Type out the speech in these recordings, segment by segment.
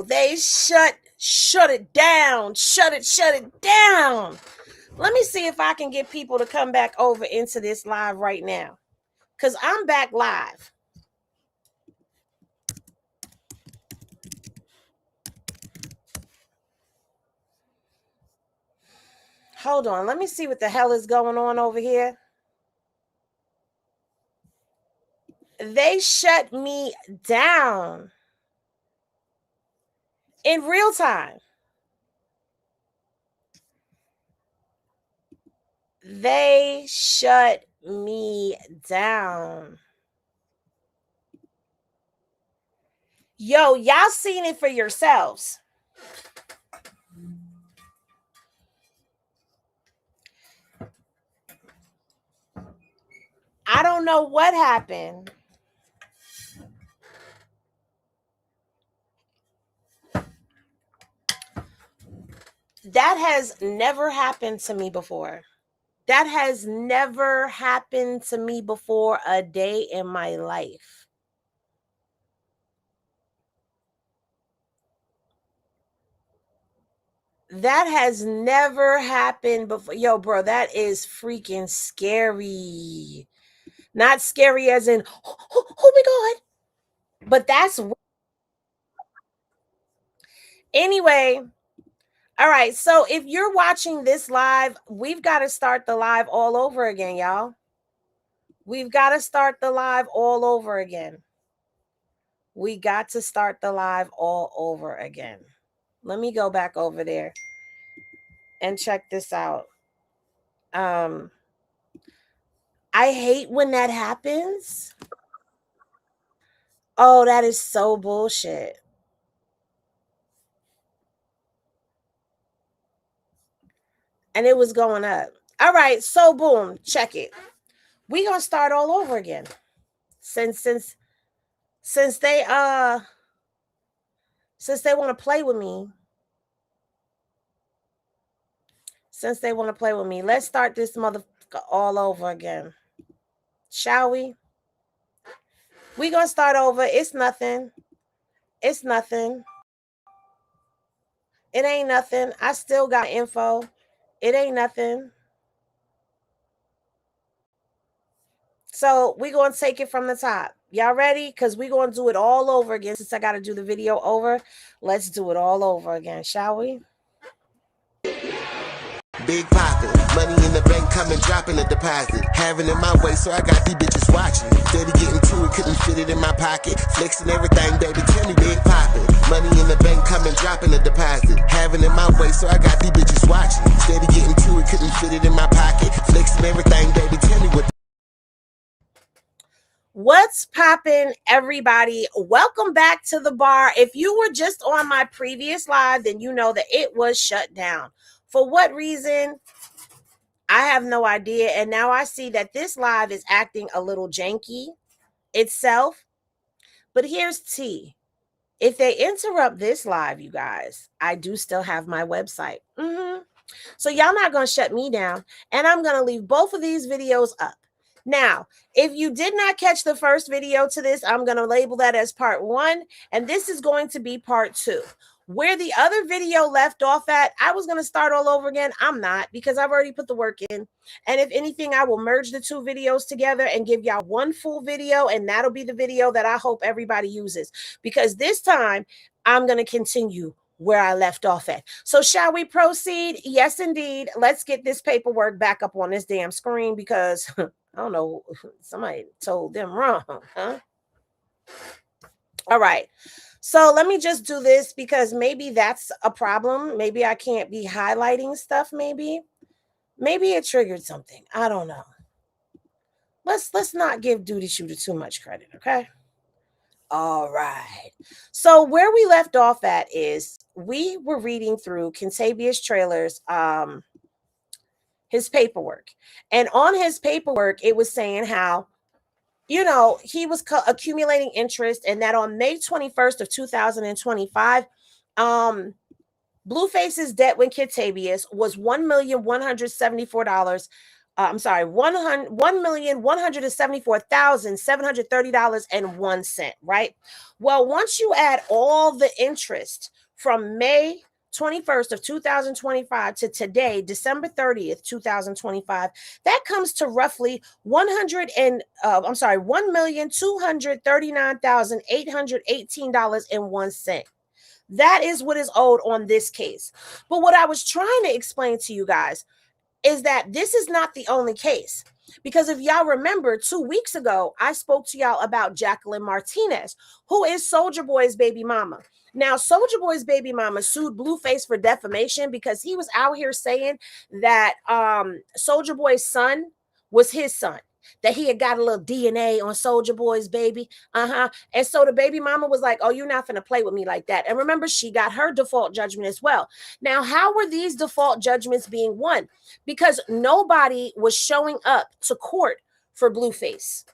They shut it down. Shut it down. Let me see if I can get people to come back over into this live right now, because I'm back live. Hold on. Let me see what the hell is going on over here. They shut me down in real time. They shut me down. Yo, y'all seen it for yourselves. I don't know what happened. That has never happened to me before. That has never happened to me before a day in my life. That has never happened before. Yo, bro, that is freaking scary. Not scary as in, oh my God. But that's anyway. All right. So if you're watching this live, we've got to start the live all over again, y'all. We've got to start the live all over again. We got to start the live all over again. Let me go back over there and check this out. I hate when that happens. Oh, that is so bullshit. And it was going up. All right, so boom, check it. We gonna start all over again. Since they want to play with me. Since they want to play with me, let's start this motherfucker all over again. Shall we? We gonna start over. It's nothing. It's nothing. It ain't nothing. I still got info. It ain't nothing. So we gonna take it from the top. Y'all ready? Because we gonna do it all over again. Since I gotta do the video over, let's do it all over again, shall we? Big poppin', money in the bank coming, dropping a deposit. Having it my way, so I got these bitches watching. Steady getting to it, couldn't fit it in my pocket. Flexing everything, baby, tell me big poppin'. Money in the bank coming, dropping a deposit. Having it my way, so I got these bitches watching. Steady getting to it, couldn't fit it in my pocket. Flexing everything, baby, tell me what. What's poppin', everybody? Welcome back to the bar. If you were just on my previous live, then you know that it was shut down. For what reason? I have no idea. And now I see that this live is acting a little janky itself. But here's T. If they interrupt this live, you guys, I do still have my website. So y'all not going to shut me down. And I'm going to leave both of these videos up. Now, if you did not catch the first video to this, I'm going to label that as part 1. And this is going to be part 2. Where the other video left off at, I was going to start all over again. I'm not, because I've already put the work in. And if anything, I will merge the 2 videos together and give y'all one full video. And that'll be the video that I hope everybody uses. Because this time, I'm going to continue where I left off at. So shall we proceed? Yes, indeed. Let's get this paperwork back up on this damn screen, because I don't know, somebody told them wrong, huh? All right. So let me just do this, because maybe that's a problem. Maybe I can't be highlighting stuff. Maybe it triggered something. I don't know. Let's not give Duty Shooter too much credit, okay? All right. So where we left off at is we were reading through Kentabius Traylor's his paperwork. And on his paperwork, it was saying how, you know, he was accumulating interest, and that on May 21st of 2025, Blueface's debt with Kentabius was $1,174 I'm sorry, $1,174,730.01, right? Well, once you add all the interest from May 21st of 2025 to today, December 30th, 2025, that comes to roughly 1,239,818.01. That is what is owed on this case. But what I was trying to explain to you guys is that this is not the only case. Because if y'all remember, 2 weeks ago, I spoke to y'all about Jacqueline Martinez, who is Soulja Boy's baby mama. Now, Soulja Boy's baby mama sued Blueface for defamation because he was out here saying that Soulja Boy's son was his son, that he had got a little DNA on Soulja Boy's baby. And so the baby mama was like, oh, you're not going to play with me like that. And remember, she got her default judgment as well. Now, how were these default judgments being won? Because nobody was showing up to court for Blueface.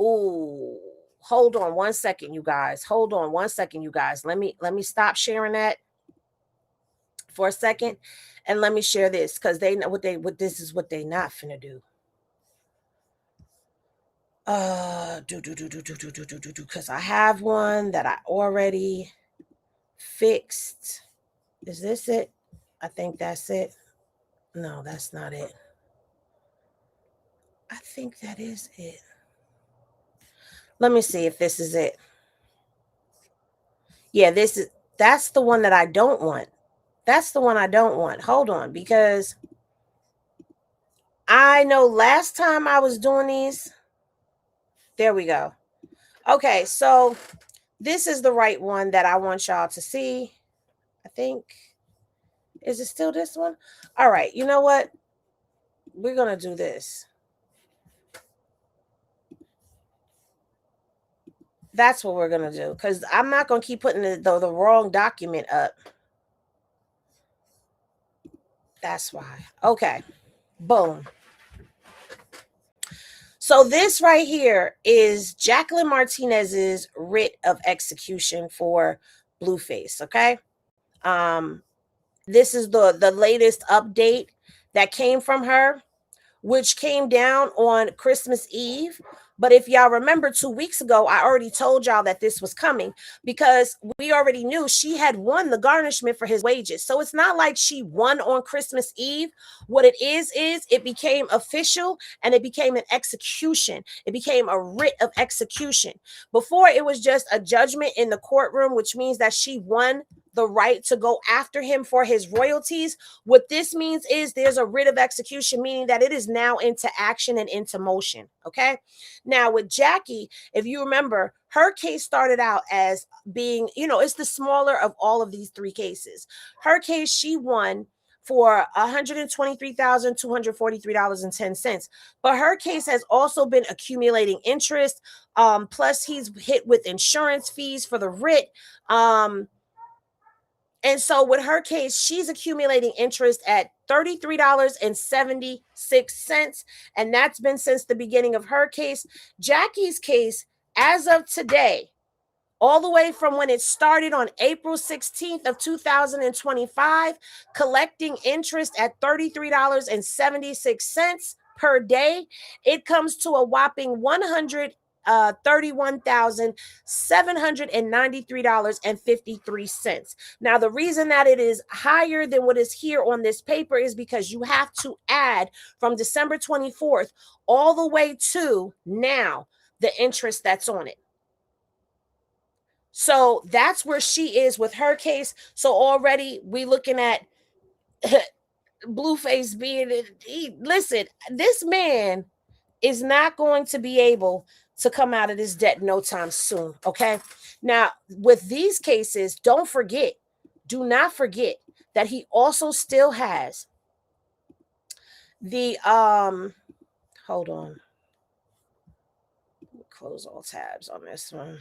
Ooh, hold on one second, you guys. Hold on one second, you guys. Let me stop sharing that for a second, and let me share this, because they know what this is what they not finna do. Because I have one that I already fixed. Is this it? I think that's it. No, that's not it. I think that is it. Let me see if this is it. Yeah, that's the one that I don't want. That's the one I don't want. Hold on, because I know last time I was doing these, there we go. Okay, so this is the right one that I want y'all to see. I think, is it still this one? All right, you know what? We're going to do this. That's what we're going to do, because I'm not going to keep putting the wrong document up. That's why. Okay, boom. So this right here is Jacqueline Martinez's writ of execution for Blueface, okay? This is the latest update that came from her, which came down on Christmas Eve. But if y'all remember 2 weeks ago, I already told y'all that this was coming because we already knew she had won the garnishment for his wages. So it's not like she won on Christmas Eve. What it is it became official and it became an execution. It became a writ of execution. Before, it was just a judgment in the courtroom, which means that she won the right to go after him for his royalties. What this means is there's a writ of execution, meaning that it is now into action and into motion. Okay. Now with Jackie, if you remember, her case started out as being, it's the smaller of all of these three cases. Her case, she won for $123,243.10. But her case has also been accumulating interest. Plus he's hit with insurance fees for the writ. And so with her case, she's accumulating interest at $33.76. And that's been since the beginning of her case. Jackie's case, as of today, all the way from when it started on April 16th of 2025, collecting interest at $33.76 per day, it comes to a whopping $131,793.53. Now, the reason that it is higher than what is here on this paper is because you have to add from December 24th all the way to now the interest that's on it. So that's where she is with her case. So already we looking at Blueface being, listen, this man is not going to be able to come out of this debt no time soon. Okay. Now with these cases, do not forget that he also still has the, hold on. Close all tabs on this one.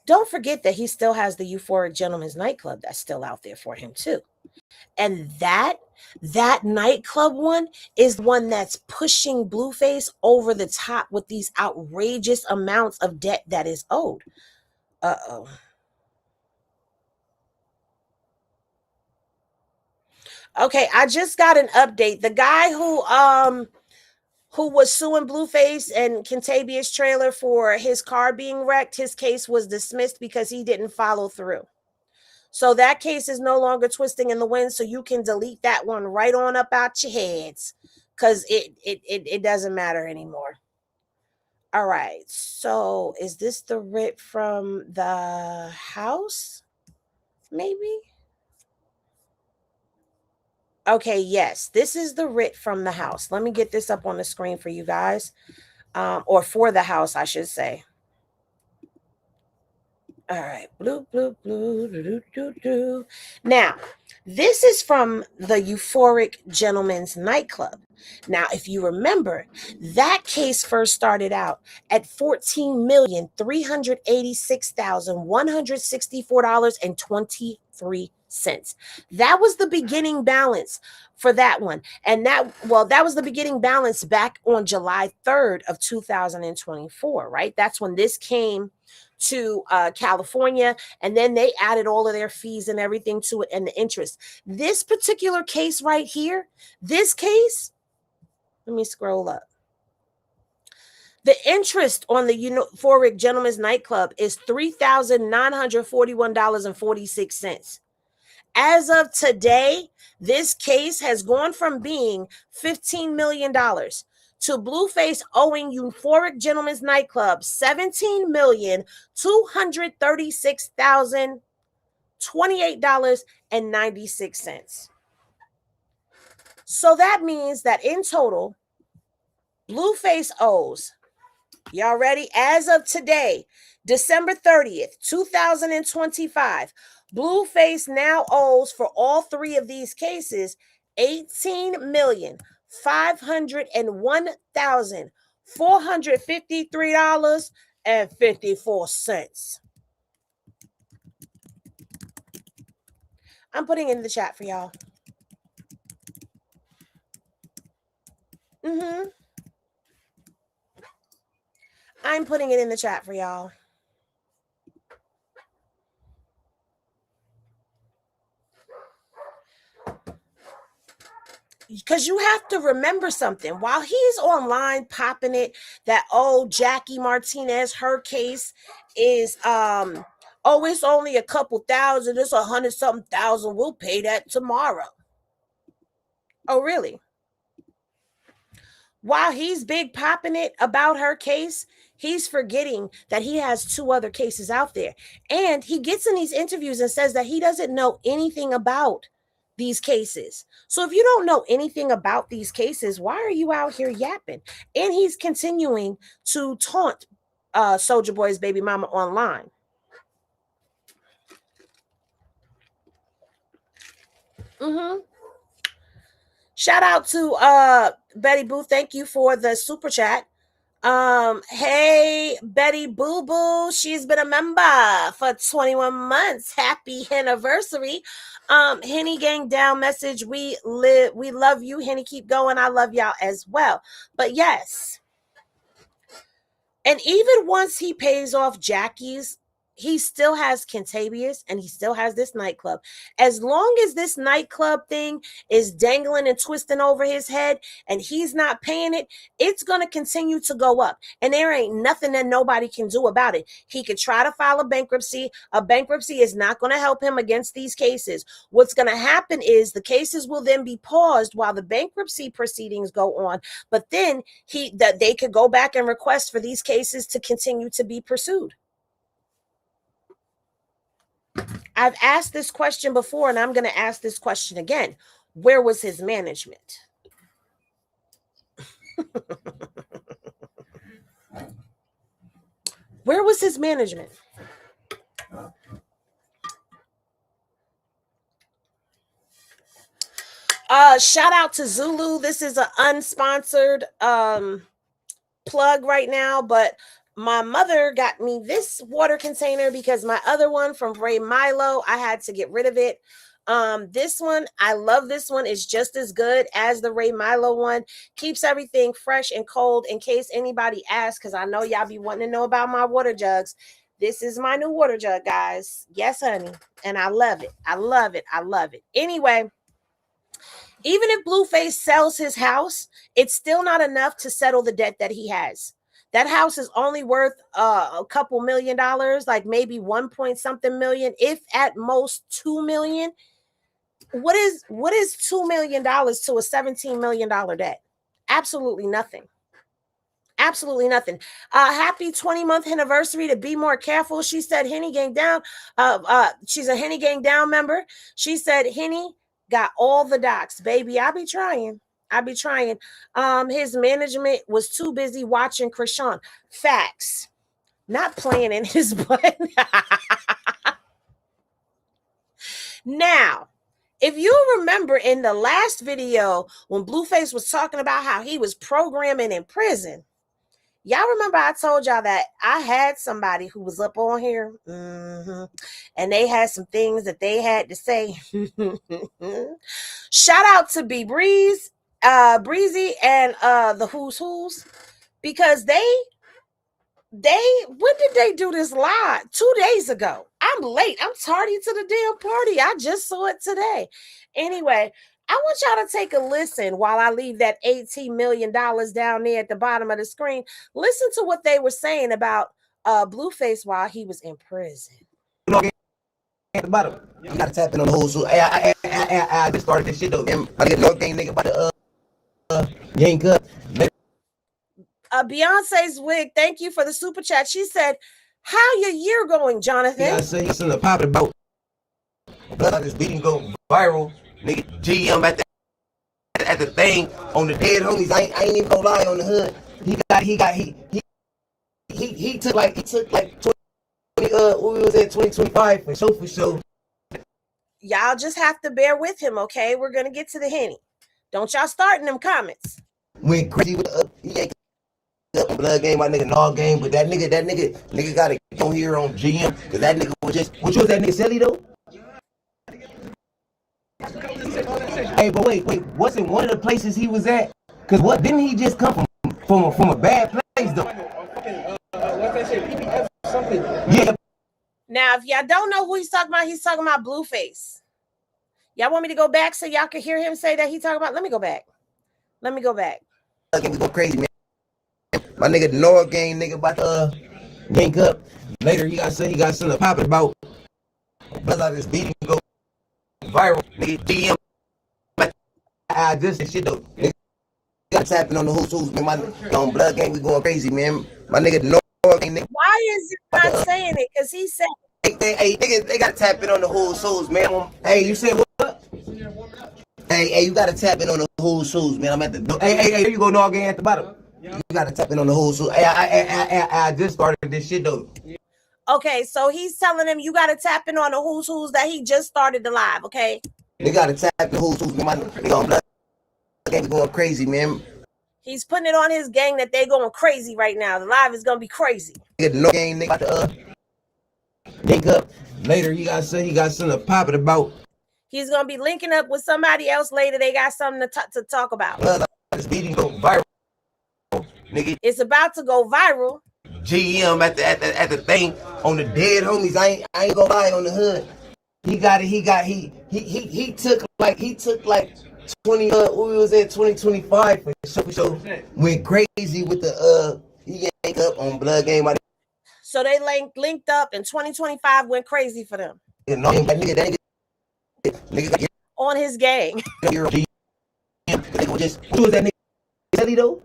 Don't forget that he still has the Euphoric Gentleman's nightclub that's still out there for him too. And that nightclub one is one that's pushing Blueface over the top with these outrageous amounts of debt that is owed. Uh-oh. Okay, I just got an update. The guy who was suing Blueface and Kentabius Traylor for his car being wrecked, his case was dismissed because he didn't follow through. So that case is no longer twisting in the wind, so you can delete that one right on up out your heads, because it doesn't matter anymore. All right, so is this the writ from the house? Maybe? Okay, yes, this is the writ from the house. Let me get this up on the screen for you guys, or for the house, I should say. All right, blue, blue, blue, doo, doo, doo, doo. Now, this is from the Euphoric Gentleman's Nightclub. Now, if you remember, that case first started out at $14,386,164.23. That was the beginning balance for that one. And that was the beginning balance back on July 3rd of 2024, right? That's when this came to California, and then they added all of their fees and everything to it and the interest. This particular case right here, this case, let me scroll up. The interest on the Euphoric Gentleman's Nightclub is $3,941.46. As of today, this case has gone from being $15 million to Blueface owing Euphoric Gentleman's Nightclub $17,236,028.96. So that means that in total, Blueface owes, y'all ready? As of today, December 30th, 2025, Blueface now owes for all three of these cases $18,501,453.54. I'm putting it in the chat for y'all. I'm putting it in the chat for y'all. Because you have to remember something. While he's online popping it that, oh, Jackie Martinez, her case is oh, it's only a couple thousand, it's 100-something thousand, we'll pay that tomorrow. Oh, really? While he's big popping it about her case, he's forgetting that he has two other cases out there. And he gets in these interviews and says that he doesn't know anything about these cases. So if you don't know anything about these cases, why are you out here yapping? And he's continuing to taunt Soulja Boy's baby mama online. Shout out to Betty Boo. Thank you for the super chat. Hey, Betty Boo Boo, she's been a member for 21 months. Happy anniversary. Henny Gang Down message. We love you, Henny. Keep going. I love y'all as well. But yes. And even once he pays off Jackie's, he still has Kentabius and he still has this nightclub. As long as this nightclub thing is dangling and twisting over his head and he's not paying it, it's going to continue to go up. And there ain't nothing that nobody can do about it. He could try to file a bankruptcy. A bankruptcy is not going to help him against these cases. What's going to happen is the cases will then be paused while the bankruptcy proceedings go on. But then they could go back and request for these cases to continue to be pursued. I've asked this question before, and I'm going to ask this question again. Where was his management? Where was his management? Shout out to Zulu. This is an unsponsored plug right now, but my mother got me this water container because my other one from Ray Milo, I had to get rid of it. This one, I love this one. It's just as good as the Ray Milo one. Keeps everything fresh and cold in case anybody asks, because I know y'all be wanting to know about my water jugs. This is my new water jug, guys. Yes, honey. And I love it. I love it. I love it. Anyway, Even if Blueface sells his house, it's still not enough to settle the debt that he has. That house is only worth a couple $1 million, like maybe 1 point something million, if at most 2 million. What is $2 million to a $17 million debt? Absolutely nothing. Absolutely nothing. Happy 20-month anniversary to Be More Careful. She said Henny Gang Down. She's a Henny Gang Down member. She said Henny got all the docs. Baby, I be trying. His management was too busy watching Krishan. Facts. Not playing in his butt. Now, if you remember in the last video when Blueface was talking about how he was programming in prison, y'all remember I told y'all that I had somebody who was up on here, and they had some things that they had to say. Shout out to B Breezy, and the Who's, because when did they do this live? 2 days ago. I'm late. I'm tardy to the damn party. I just saw it today. Anyway, I want y'all to take a listen while I leave that $18 million down there at the bottom of the screen. Listen to what they were saying about Blueface while he was in prison. At the bottom, you gotta tap in on the whole suit. I just started this shit though. I get no thing, nigga, about the gang cut. Beyonce's wig, thank you for the super chat. She said, how your year going, Jonathan? Yeah, I say you still popping about blood. This beating go viral. Nigga, GM at the thing on the dead homies. I ain't even gonna lie on the hood. He took like 20, we was at 2025 for sure. Y'all just have to bear with him, okay? We're gonna get to the Henny. Don't y'all start in them comments. Went crazy with he ain't up blood game, my nigga Nog game, but that nigga gotta go here on GM, cause that nigga was just, which was that nigga Selly though? Hey, but wait, wasn't one of the places he was at? Cause what, didn't he just come from a bad place though? What's that shit? PPF something. Yeah. Now, if y'all don't know who he's talking about Blueface. Y'all want me to go back so y'all can hear him say that he talking about? Let me go back. We go crazy, man. My nigga Noah gang nigga about to gank up. Later he got something popping about. Buzz out this beating go viral. Nigga DM. I just shit though. Nigga got tapping on the who's man. My on blood gang we going crazy, man. My nigga Noah gang nigga. Why is he not saying it? Because he said, hey, niggas, they gotta tap in on the who's man. Hey, you said what? Hey, you gotta tap in on the who's man. I'm at the door. Hey, there you go, Noah gang at the bottom. You gotta tap in on the who's. Hey, I just started this shit though. okay, so he's telling him you got to tap in on the who's that he just started the live, okay? They gotta tap the who's, man. My nigga on blood gang going crazy, man. He's putting it on his gang that they going crazy right now. The live is gonna be crazy. Nigga, no gang, nigga, about to link up. Later, he got something popping about. He's gonna be linking up with somebody else later. They got something to talk about. This beating go viral, nigga. It's about to go viral. GM at the thing on the dead homies. I ain't gonna lie on the hood. He took like 20. We was at 2025 for sure. Went crazy with the he yanked up on blood game. So they linked up in 2025. Went crazy for them. You know, that nigga on his gang. Who was that nigga Selly though?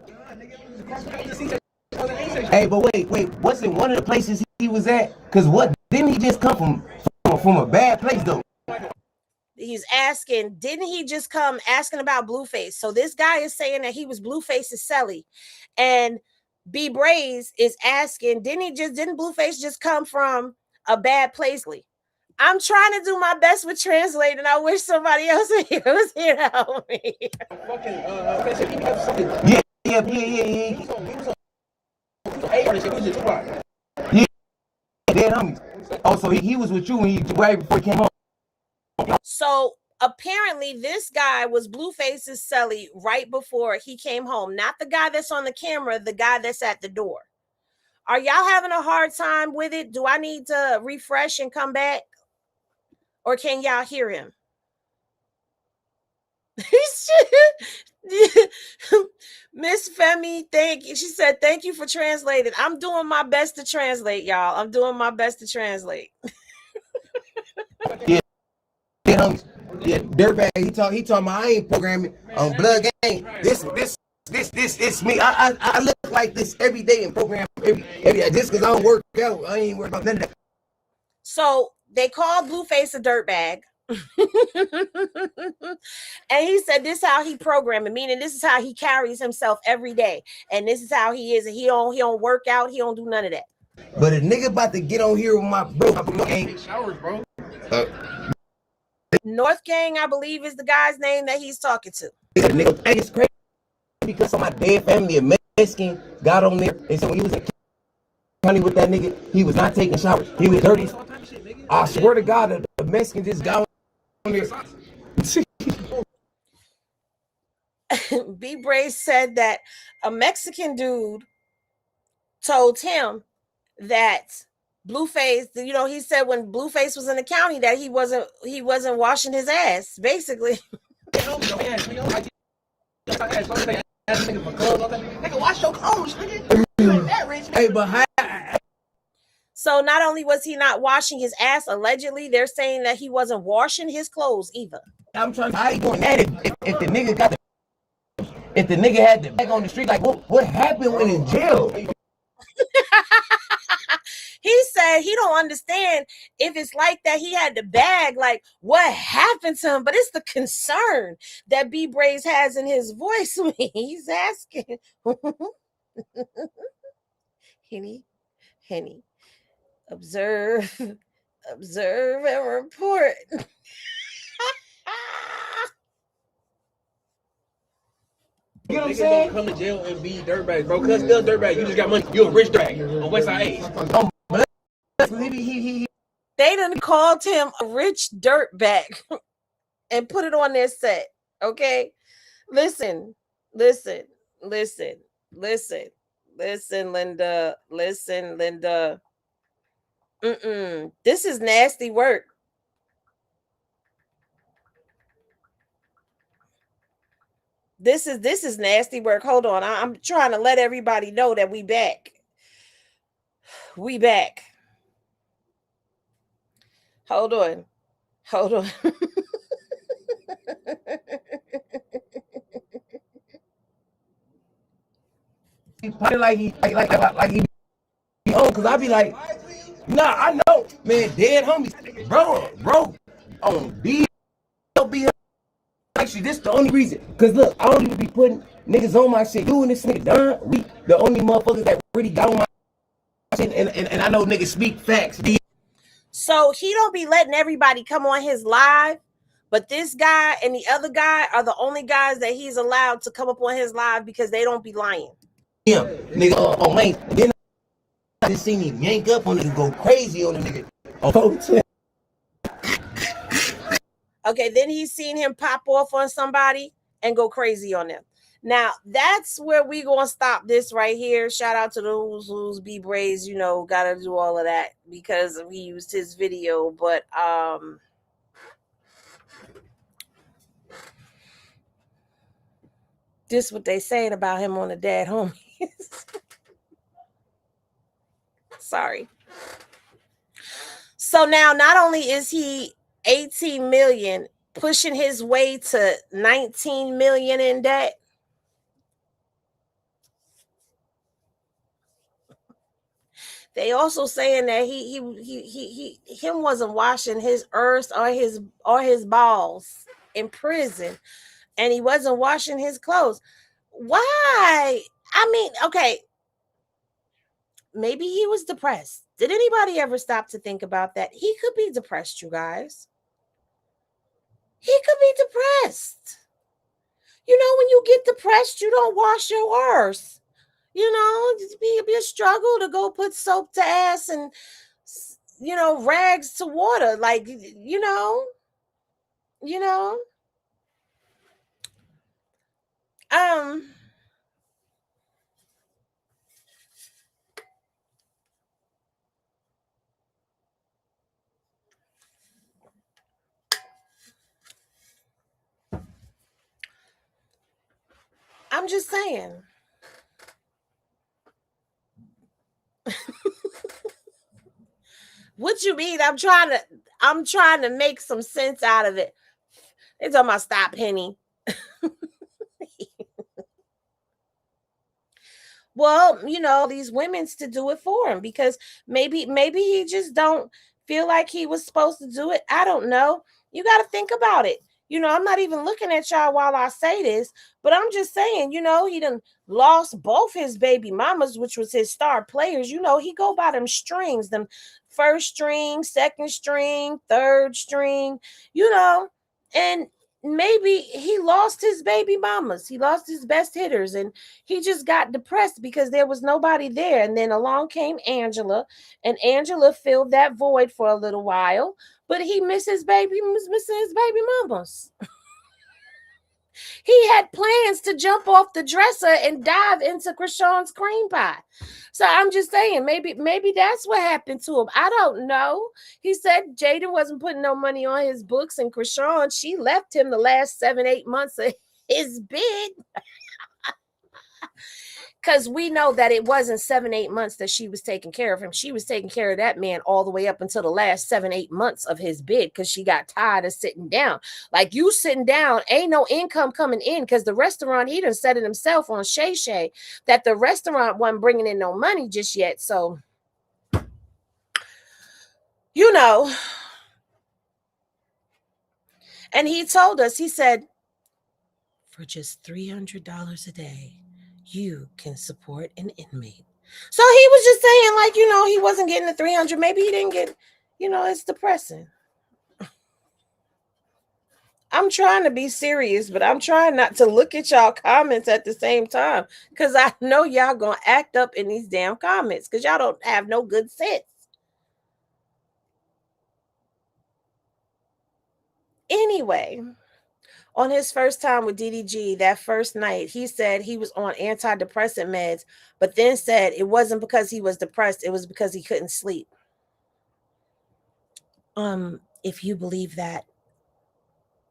Hey, but wait, wasn't one of the places he was at? Cause what, didn't he just come from a bad place though? He's asking, didn't he just come asking about Blueface? So this guy is saying that he was Blueface's Selly, and B Braze is asking, didn't Blueface just come from a bad place? I'm trying to do my best with translating. I wish somebody else was here to help me. Yeah. Oh, so he was with you when right before he came home. So apparently this guy was Blueface's Selly right before he came home. Not the guy that's on the camera, the guy that's at the door. Are y'all having a hard time with it? Do I need to refresh and come back? Or can y'all hear him? Miss Femi, thank you. She said, "Thank you for translating." I'm doing my best to translate, y'all. I'm doing my best to translate. Yeah, yeah, dirtbag. He talking about I ain't programming on blood game. This, it's me. I look like this every day and program every day. Just because I don't work out, I ain't worried about none of that. So they called Blueface a dirtbag. And he said this is how he programming, meaning this is how he carries himself every day, and this is how he is. And he don't work out. He don't do none of that. But a nigga about to get on here with my bro. Showers, bro. North Gang, I believe, is the guy's name that he's talking to. Nigga, it's crazy because of my dead family, a Mexican got on there and said when he was in county with that nigga, he was not taking showers. He was dirty. I swear to God, the Mexican just got on there. B Brace said that a Mexican dude told him that Blueface, he said when Blueface was in the county that he wasn't washing his ass, basically. Nigga, wash your clothes, nigga. You ain't that rich. Hey, but how? So not only was he not washing his ass, allegedly, they're saying that he wasn't washing his clothes either. I'm trying to. How you doing that if the nigga got if the nigga had the bag on the street? Like what happened when in jail? He said he don't understand if it's like that. He had the bag, like what happened to him, but it's the concern that B Braze has in his voice when he's asking. Henny, observe and report. You know what I'm saying? Come to jail and be dirtbag, bro. Cause still dirtbag. You just got money. You a rich drag on Westside 8. They done called him a rich dirtbag and put it on their set. Okay, listen, Linda. Listen, Linda. This is nasty work. This is nasty work. Hold on. I'm trying to let everybody know that we back. We back. Hold on. He probably like he on, cause I be like, nah, I know, man, dead homies, bro, on BLB. Actually, this the only reason. Cause look, I don't even be putting niggas on my shit. You and this nigga done. We the only motherfuckers that really got on my shit, and I know niggas speak facts. So he don't be letting everybody come on his live, but this guy and the other guy are the only guys that he's allowed to come up on his live because they don't be lying. Yeah, nigga, on lane. Then I just seen him yank up on it and go crazy on the nigga. Oh, okay, then he's seen him pop off on somebody and go crazy on them. Now, that's where we gonna stop this right here. Shout out to the who's B Braze, gotta do all of that because we used his video, but this what they saying about him on the Dead Homies. Sorry. So now not only is he 18 million pushing his way to 19 million in debt, they also saying that him wasn't washing his earth or his balls in prison, and he wasn't washing his clothes. Why? I mean, okay, maybe he was depressed. Did anybody ever stop to think about that? He could be depressed, you guys. He could be depressed. When you get depressed, you don't wash your earth. It'd be a struggle to go put soap to ass and rags to water. Like, I'm just saying. What you mean? I'm trying to make some sense out of it. They talking about stop, Penny. Well, these women's to do it for him because maybe he just don't feel like he was supposed to do it. I don't know. You got to think about it. I'm not even looking at y'all while I say this, but I'm just saying, he done lost both his baby mamas, which was his star players. He go by them strings, them first string, second string, third string, and maybe he lost his baby mamas. He lost his best hitters and he just got depressed because there was nobody there. And then along came Angela, and Angela filled that void for a little while, but he was missing his baby mamas. He had plans to jump off the dresser and dive into Krishan's cream pie. So I'm just saying, maybe that's what happened to him. I don't know. He said Jaden wasn't putting no money on his books, and Krishan, she left him the last 7-8 months of his bid. Because we know that it wasn't 7-8 months that she was taking care of him. She was taking care of that man all the way up until the last 7-8 months of his bid because she got tired of sitting down. Like, you sitting down, ain't no income coming in because the restaurant, he done said it himself on Shay Shay that the restaurant wasn't bringing in no money just yet. So, and he told us, he said, for just $300 a day, you can support an inmate. So he was just saying, like, he wasn't getting the 300. Maybe he didn't get, it's depressing. I'm trying to be serious, but I'm trying not to look at y'all comments at the same time because I know y'all gonna act up in these damn comments because y'all don't have no good sense. Anyway, on his first time with DDG, that first night, he said he was on antidepressant meds, but then said it wasn't because he was depressed, it was because he couldn't sleep. If you believe that,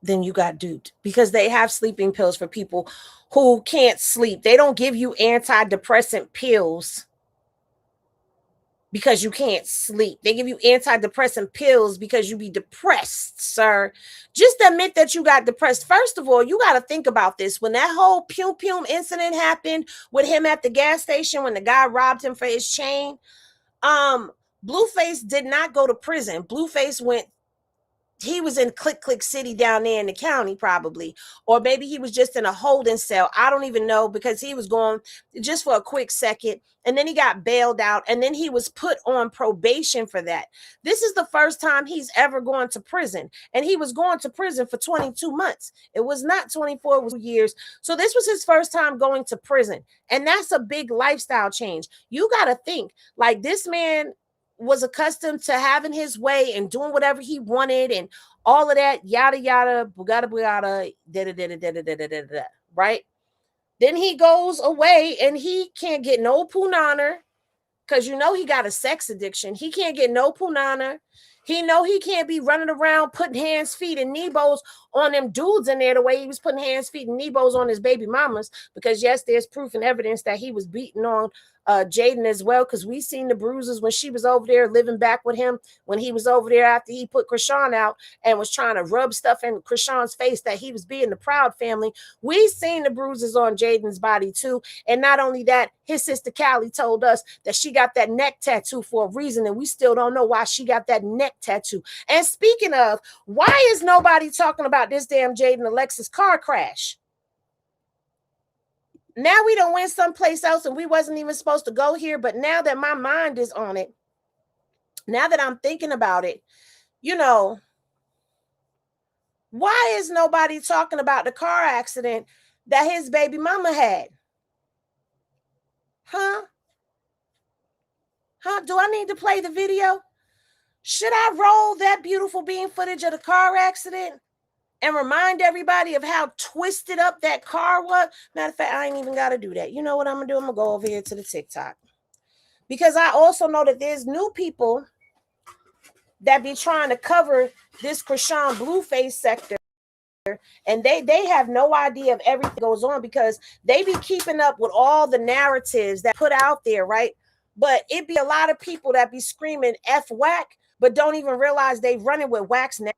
then you got duped because they have sleeping pills for people who can't sleep. They don't give you antidepressant pills because you can't sleep. They give you antidepressant pills because you be depressed, sir. Just admit that you got depressed. First of all, you got to think about this. When that whole Pum incident happened with him at the gas station, when the guy robbed him for his chain, Blueface did not go to prison. Blueface he was in Click City down there in the county probably, or maybe he was just in a holding cell. I don't even know because he was going just for a quick second and then he got bailed out and then he was put on probation for that. This is the first time he's ever gone to prison, and he was going to prison for 22 months. It was not 24, it was 2 years. So this was his first time going to prison, and that's a big lifestyle change. You got to think, like, this man was accustomed to having his way and doing whatever he wanted and all of that, yada yada, bugada, right? Then he goes away and he can't get no punana because he got a sex addiction. He can't get no punana. He can't be running around putting hands, feet, and knee bows on them dudes in there the way he was putting hands, feet, and knee bows on his baby mamas. Because yes, there's proof and evidence that he was beating on Jaden as well, because we seen the bruises when she was over there living back with him, when he was over there after he put Krishan out and was trying to rub stuff in Krishan's face that he was being the Proud family. We seen the bruises on Jaden's body too. And not only that, his sister Callie told us that she got that neck tattoo for a reason, and we still don't know why she got that neck tattoo. And speaking of, why is nobody talking about this damn Jaden Alexis car crash? Now we don't went someplace else and we wasn't even supposed to go here, but now that my mind is on it, now that I'm thinking about it, why is nobody talking about the car accident that his baby mama had? Huh? Do I need to play the video? Should I roll that beautiful beam footage of the car accident and remind everybody of how twisted up that car was? Matter of fact, I ain't even got to do that. You know what I'm going to do? I'm going to go over here to the TikTok. Because I also know that there's new people that be trying to cover this Krishan Blueface sector. and they have no idea of everything goes on because they be keeping up with all the narratives that put out there, right? But it be a lot of people that be screaming F whack, but don't even realize they running with wax now.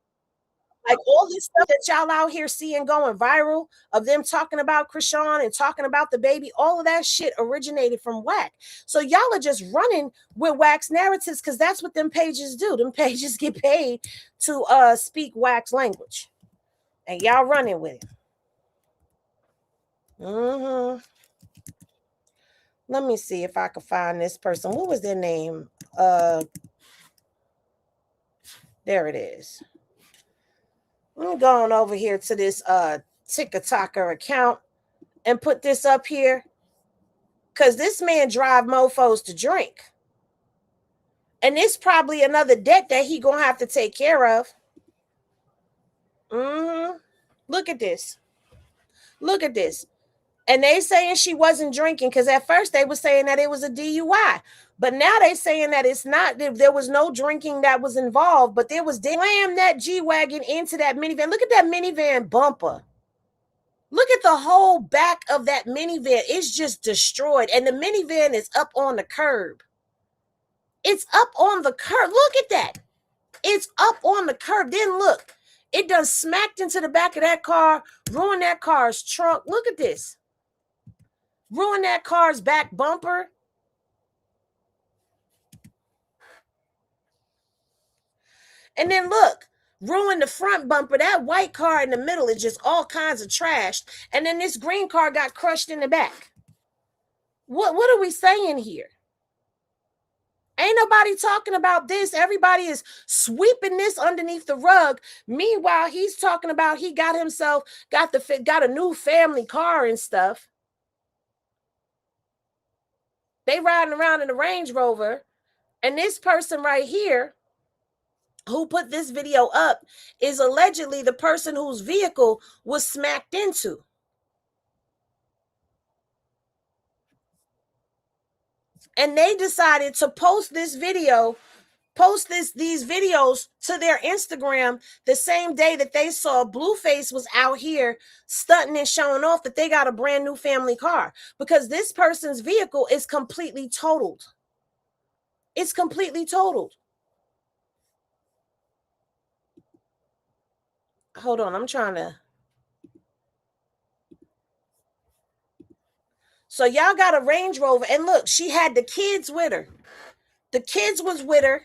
Like all this stuff that y'all out here seeing going viral of them talking about Krishan and talking about the baby, all of that shit originated from whack. So y'all are just running with wax narratives because that's what them pages do. Them pages get paid to speak wax language. And y'all running with it. Let me see if I can find this person. What was their name? There it is. I'm going over here to this TikToker account and put this up here because this man drive mofos to drink. And it's probably another debt that he gonna have to take care of. Look at this. Look at this. And they saying she wasn't drinking because at first they were saying that it was a DUI. But now they saying that it's not. There was no drinking that was involved, but there was slam that G-Wagon into that minivan. Look at that minivan bumper. Look at the whole back of that minivan. It's just destroyed. And the minivan is up on the curb. It's up on the curb. Look at that. It's up on the curb. Then look. It done smacked into the back of that car, ruined that car's trunk. Look at this. Ruined that car's back bumper. And then look, ruined the front bumper. That white car in the middle is just all kinds of trash. And then this green car got crushed in the back. What are we saying here? Ain't nobody talking about this. Everybody is sweeping this underneath the rug. Meanwhile, he's talking about he got a new family car and stuff. They riding around in a Range Rover. And this person right here who put this video up is allegedly the person whose vehicle was smacked into. And they decided to post these videos to their Instagram the same day that they saw Blueface was out here stunting and showing off that they got a brand new family car because this person's vehicle is completely totaled. It's completely totaled. Hold on, I'm trying to. So y'all got a Range Rover, and look, she had the kids with her. The kids was with her,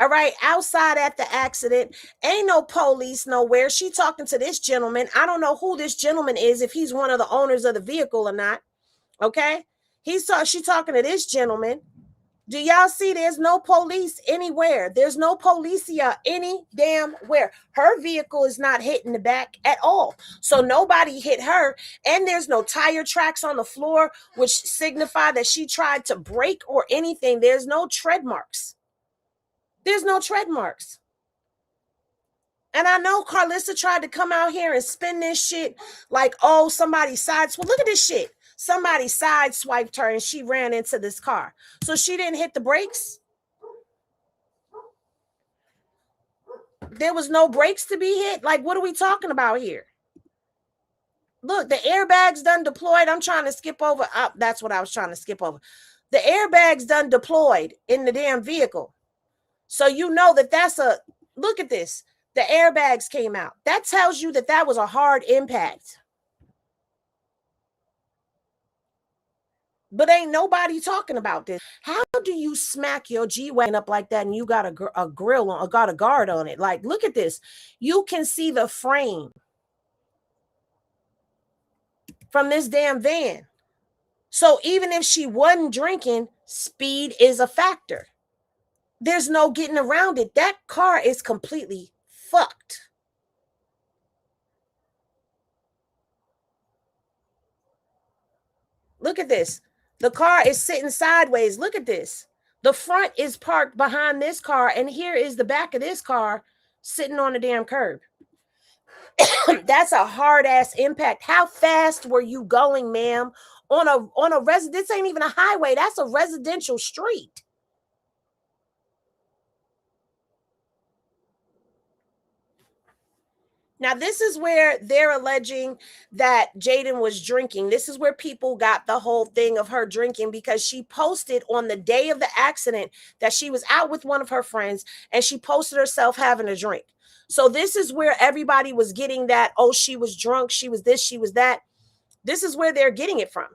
all right, outside at the accident. Ain't no police nowhere. She talking to this gentleman. I don't know who this gentleman is, if he's one of the owners of the vehicle or not, okay? She talking to this gentleman. Do y'all see there's no police anywhere? There's no policia any damn where. Her vehicle is not hitting the back at all. So nobody hit her. And there's no tire tracks on the floor, which signify that she tried to brake or anything. There's no tread marks. There's no tread marks. And I know Carlissa tried to come out here and spin this shit like, oh, somebody sideswiped. Look at this shit. Somebody sideswiped her and she ran into this car. So she didn't hit the brakes. There was no brakes to be hit. Like, what are we talking about here? Look, the airbags done deployed. I'm trying to skip over. That's what I was trying to skip over. The airbags done deployed in the damn vehicle. So you know that's look at this. The airbags came out. That tells you that was a hard impact. But ain't nobody talking about this. How do you smack your G-Wagon up like that and you got a grill on, or got a guard on it? Like, look at this. You can see the frame from this damn van. So even if she wasn't drinking, speed is a factor. There's no getting around it. That car is completely fucked. Look at this. The car is sitting sideways. Look at this. The front is parked behind this car, and here is the back of this car sitting on the damn curb. That's a hard ass impact. How fast were you going, ma'am? On a this ain't even a highway. That's a residential street. Now, this is where they're alleging that Jaden was drinking. This is where people got the whole thing of her drinking, because she posted on the day of the accident that she was out with one of her friends and she posted herself having a drink. So this is where everybody was getting that, oh, she was drunk, she was this, she was that. This is where they're getting it from.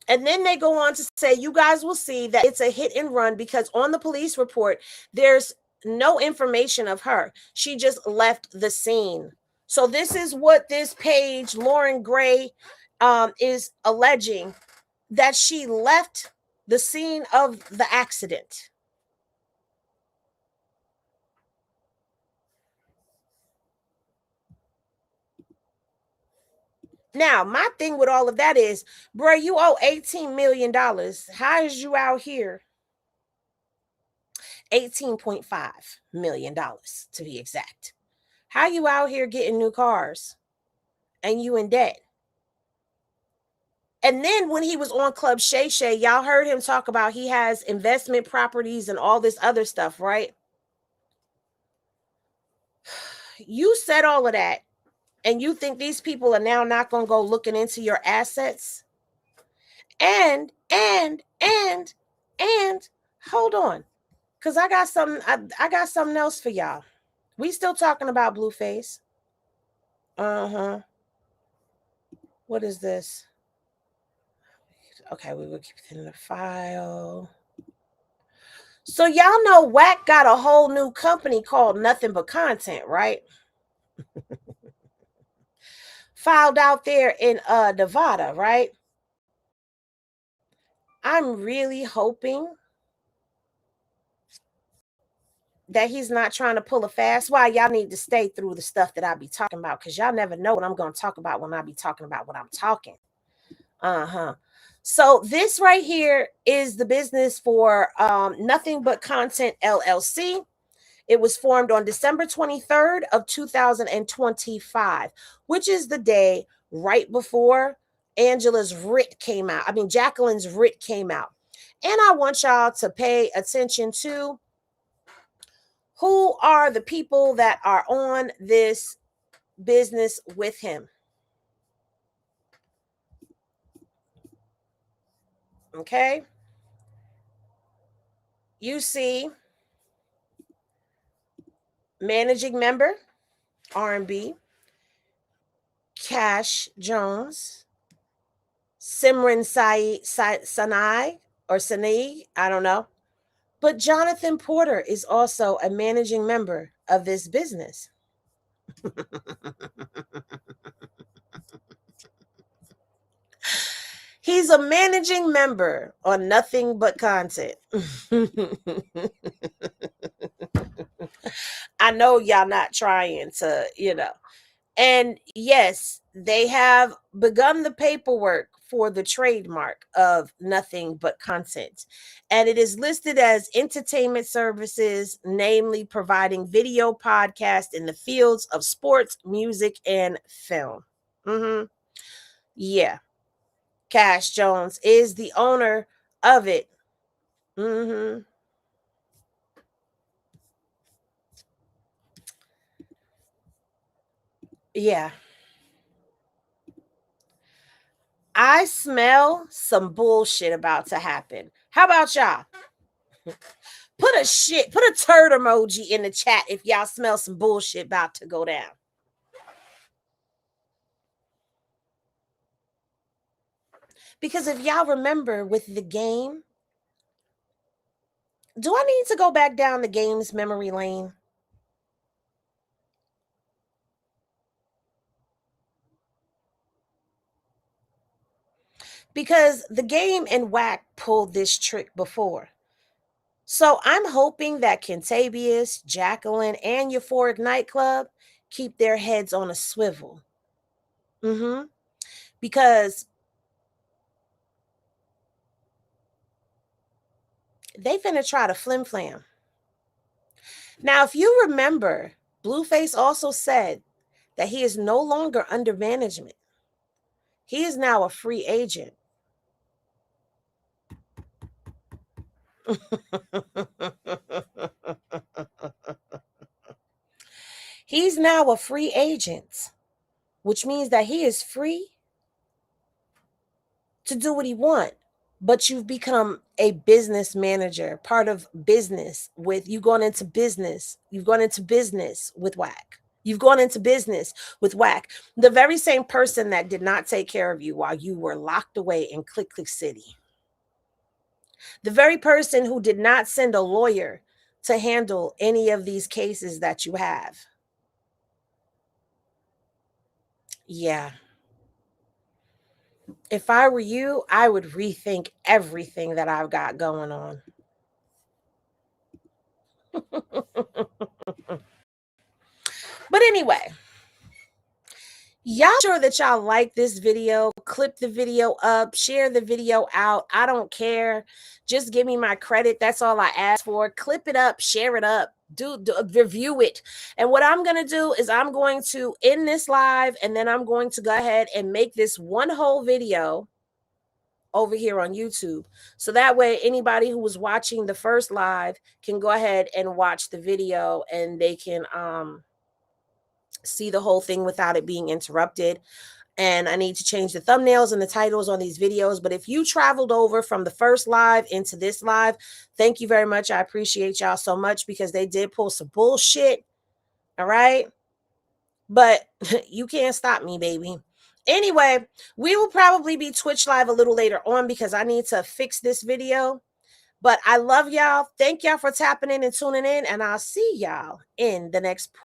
And then they go on to say, you guys will see that it's a hit and run because on the police report, there's no information of her. She just left the scene. So this is what this page, Lauren Gray, is alleging, that she left the scene of the accident. Now, my thing with all of that is, bro, you owe $18 million. How is you out here? $18.5 million to be exact. How you out here getting new cars and you in debt? And then when he was on Club Shay Shay, y'all heard him talk about he has investment properties and all this other stuff, right? You said all of that, and you think these people are now not going to go looking into your assets? And hold on, because I got something else for y'all. We still talking about Blueface. Uh-huh. What is this? Okay, we will keep it in the file. So y'all know Wack got a whole new company called Nothing But Content, right? Filed out there in Nevada, right? I'm really hoping that he's not trying to pull a fast. Why y'all need to stay through the stuff that I be talking about, because y'all never know what I'm going to talk about when I be talking about what I'm talking. Uh-huh. So this right here is the business for Nothing But Content LLC. It was formed on December 23rd of 2025, which is the day right before Angela's writ came out. I mean, Jacqueline's writ came out. And I want y'all to pay attention to who are the people that are on this business with him. Okay? You see managing member, R&B, Cash Jones, Simran Sanai or Sanai, I don't know. But Jonathan Porter is also a managing member of this business. He's a managing member on Nothing But Content. I know y'all not trying to. And yes, they have begun the paperwork for the trademark of Nothing But Content. And it is listed as entertainment services, namely providing video podcast in the fields of sports, music, and film. Yeah. Cash Jones is the owner of it. Yeah. I smell some bullshit about to happen. How about y'all? Put a turd emoji in the chat if y'all smell some bullshit about to go down. Because if y'all remember with the game, do I need to go back down the game's memory lane? Because the game and Whack pulled this trick before. So I'm hoping that Kentabius, Jacqueline, and Euphoric Nightclub keep their heads on a swivel. Because they finna try to flim-flam. Now, if you remember, Blueface also said that he is no longer under management. He is now a free agent. He's now a free agent, which means that he is free to do what he wants. But you've become a business manager, part of business with you going into business. You've gone into business with whack. You've gone into business with whack. The very same person that did not take care of you while you were locked away in Click Click City. The very person who did not send a lawyer to handle any of these cases that you have. Yeah. If I were you, I would rethink everything that I've got going on. But anyway, y'all sure that y'all like this video, clip the video up, share the video out. I don't care. Just give me my credit. That's all I ask for. Clip it up, share it up, do review it. And what I'm going to do is I'm going to end this live, and then I'm going to go ahead and make this one whole video over here on YouTube. So that way anybody who was watching the first live can go ahead and watch the video, and they can see the whole thing without it being interrupted. And I need to change the thumbnails and the titles on these videos. But if you traveled over from the first live into this live, thank you very much. I appreciate y'all so much, because they did pull some bullshit. All right. But you can't stop me, baby. Anyway, we will probably be Twitch live a little later on, because I need to fix this video. But I love y'all. Thank y'all for tapping in and tuning in. And I'll see y'all in the next